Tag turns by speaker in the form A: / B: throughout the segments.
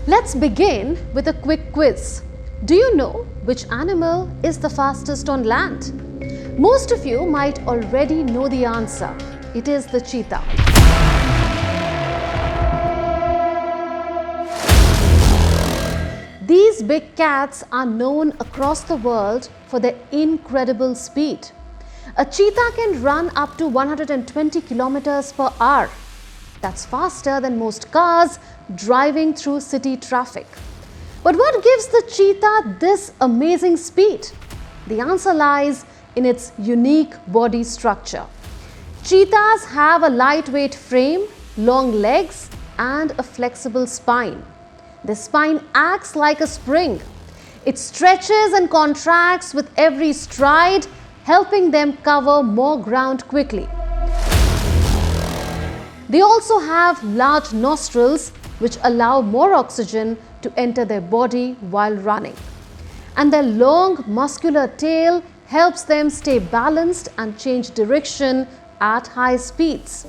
A: Let's begin with a quick quiz. Do you know which animal is the fastest on land? Most of you might already know the answer. It is the cheetah. These big cats are known across the world for their incredible speed. A cheetah can run up to 120 kilometers per hour. That's faster than most cars driving through city traffic. But what gives the cheetah this amazing speed? The answer lies in its unique body structure. Cheetahs have a lightweight frame, long legs, and a flexible spine. The spine acts like a spring. It stretches and contracts with every stride, helping them cover more ground quickly. They also have large nostrils, which allow more oxygen to enter their body while running. And their long, muscular tail helps them stay balanced and change direction at high speeds.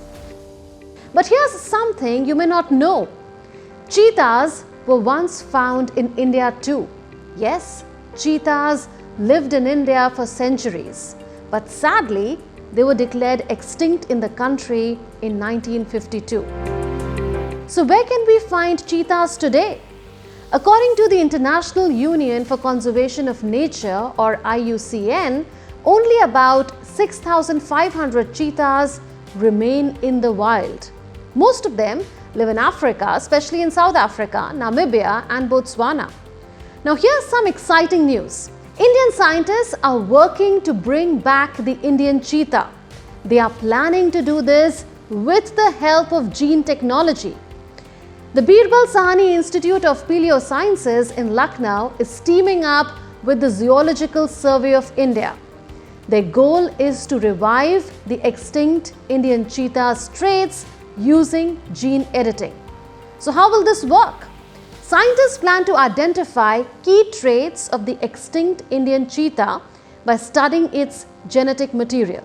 A: But here's something you may not know. Cheetahs were once found in India too. Yes, cheetahs lived in India for centuries, but sadly, they were declared extinct in the country in 1952. So where can we find cheetahs today? According to the International Union for Conservation of Nature, or IUCN, only about 6,500 cheetahs remain in the wild. Most of them live in Africa, especially in South Africa, Namibia and Botswana. Now here's some exciting news. Indian scientists are working to bring back the Indian cheetah. They are planning to do this with the help of gene technology. The Birbal Sahni Institute of Palaeosciences in Lucknow is teaming up with the Zoological Survey of India. Their goal is to revive the extinct Indian cheetah's traits using gene editing. So how will this work? Scientists plan to identify key traits of the extinct Indian cheetah by studying its genetic material.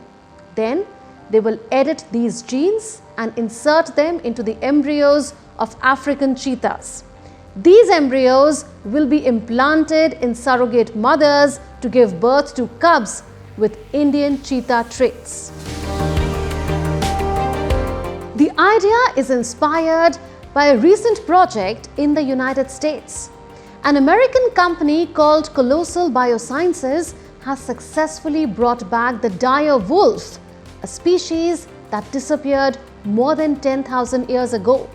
A: Then they will edit these genes and insert them into the embryos of African cheetahs. These embryos will be implanted in surrogate mothers to give birth to cubs with Indian cheetah traits. The idea is inspired by a recent project in the United States. An American company called Colossal Biosciences has successfully brought back the dire wolf, a species that disappeared more than 10,000 years ago.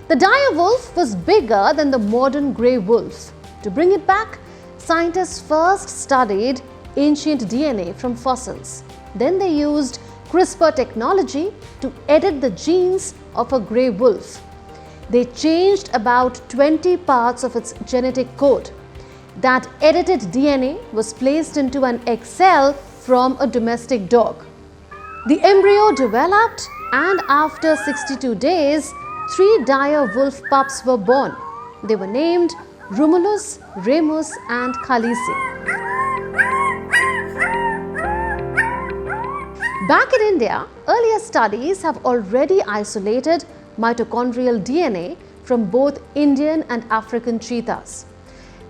A: The dire wolf was bigger than the modern grey wolf. To bring it back, scientists first studied ancient DNA from fossils. Then they used CRISPR technology to edit the genes of a grey wolf. They changed about 20 parts of its genetic code. That edited DNA was placed into an egg cell from a domestic dog. The embryo developed, and after 62 days, 3 dire wolf pups were born. They were named Romulus, Remus, and Khaleesi. Back in India, earlier studies have already isolated mitochondrial DNA from both Indian and African cheetahs.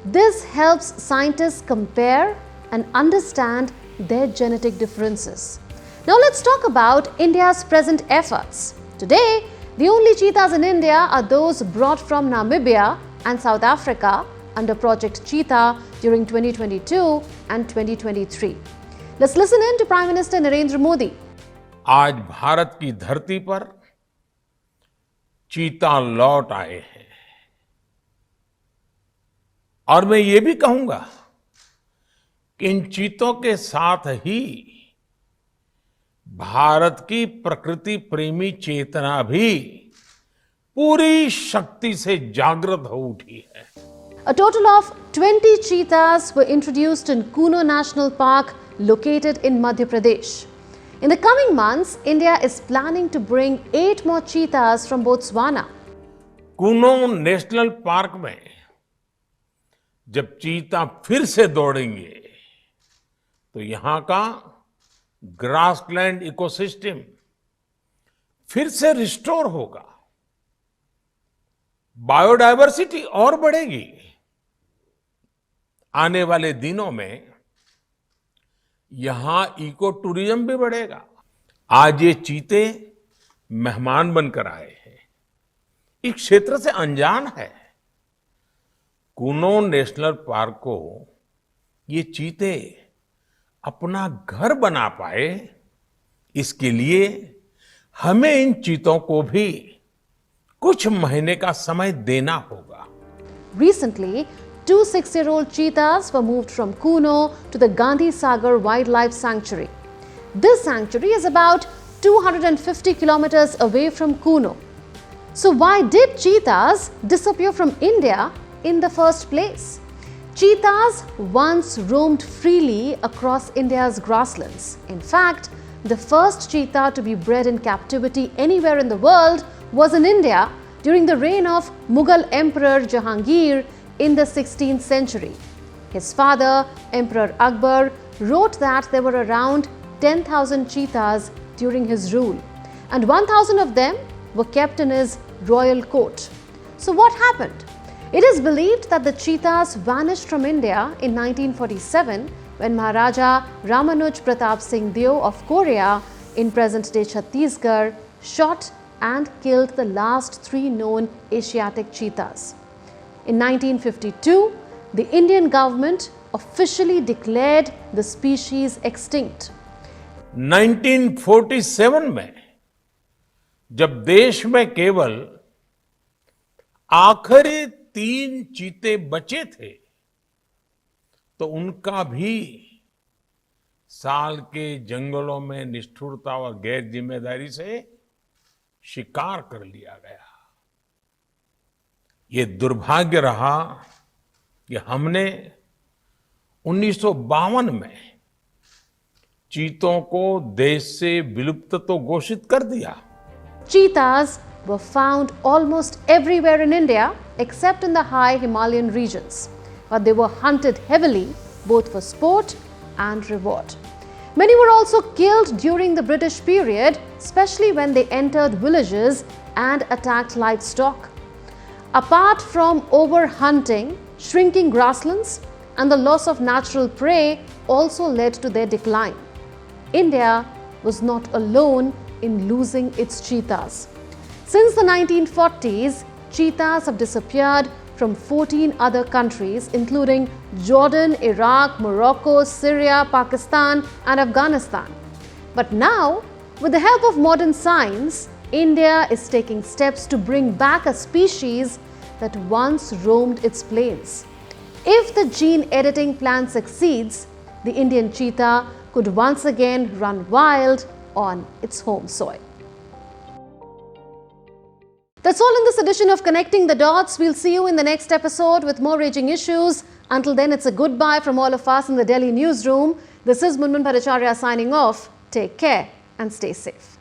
A: This helps scientists compare and understand their genetic differences. Now let's talk about India's present efforts. Today, the only cheetahs in India are those brought from Namibia and South Africa under Project Cheetah during 2022 and 2023. Let's listen in to Prime Minister Narendra Modi.
B: आज भारत की धरती पर चीता लौट आए हैं और मैं ये भी कहूंगा कि इन चीतों के साथ ही भारत की प्रकृति प्रेमी चेतना भी पूरी शक्ति से जागृत हो उठी है.
A: A total of 20 cheetahs were introduced in Kuno National Park located in Madhya Pradesh. In the coming months, India is planning to bring 8 more cheetahs from Botswana.
B: Kuno national park में जब चीता फिर से दौड़ेंगे तो यहाँ का ग्रासलैंड इकोसिस्टम फिर से रिस्टोर होगा. बायोडायवर्सिटी और बढ़ेगी। आने वाले दिनों में यहां इको टूरिज्म भी बढ़ेगा। आज ये चीते मेहमान बनकर आए हैं, इस क्षेत्र से अनजान है। कूनो नेशनल पार्क को ये चीते अपना घर बना पाए, इसके लिए हमें इन चीतों को भी कुछ महीने का समय देना होगा।
A: Recently, two 6-year-old cheetahs were moved from Kuno to the Gandhi Sagar Wildlife Sanctuary. This sanctuary is about 250 kilometers away from Kuno. So why did cheetahs disappear from India in the first place? Cheetahs once roamed freely across India's grasslands. In fact, the first cheetah to be bred in captivity anywhere in the world was in India during the reign of Mughal Emperor Jahangir in the 16th century. His father, Emperor Akbar, wrote that there were around 10,000 cheetahs during his rule, and 1,000 of them were kept in his royal court. So what happened? It is believed that the cheetahs vanished from India in 1947 when Maharaja Ramanuj Pratap Singh Deo of Korea in present-day Chhattisgarh shot and killed the last 3 known Asiatic cheetahs. In 1952, the Indian government officially declared the species extinct.
B: 1947 में जब देश में केवल आखिरी 3 चीते बचे थे, तो उनका भी साल के जंगलों में निष्ठुरता और गैर जिम्मेदारी से शिकार कर लिया गया। ये दुर्भाग्य रहा कि हमने 1952 में चीतों को देश से विलुप्त तो घोषित कर दिया।
A: Cheetahs were found almost everywhere in India except in the high Himalayan regions, but they were hunted heavily both for sport and reward. Many were also killed during the British period, especially when they entered villages and attacked livestock. Apart from overhunting, shrinking grasslands and the loss of natural prey also led to their decline. India was not alone in losing its cheetahs. Since the 1940s, cheetahs have disappeared from 14 other countries, including Jordan, Iraq, Morocco, Syria, Pakistan, and Afghanistan. But now, with the help of modern science, India is taking steps to bring back a species that once roamed its plains. If the gene editing plan succeeds, the Indian cheetah could once again run wild on its home soil. That's all in this edition of Connecting the Dots. We'll see you in the next episode with more raging issues. Until then, it's a goodbye from all of us in the Delhi newsroom. This is Munmun Bhattacharya signing off. Take care and stay safe.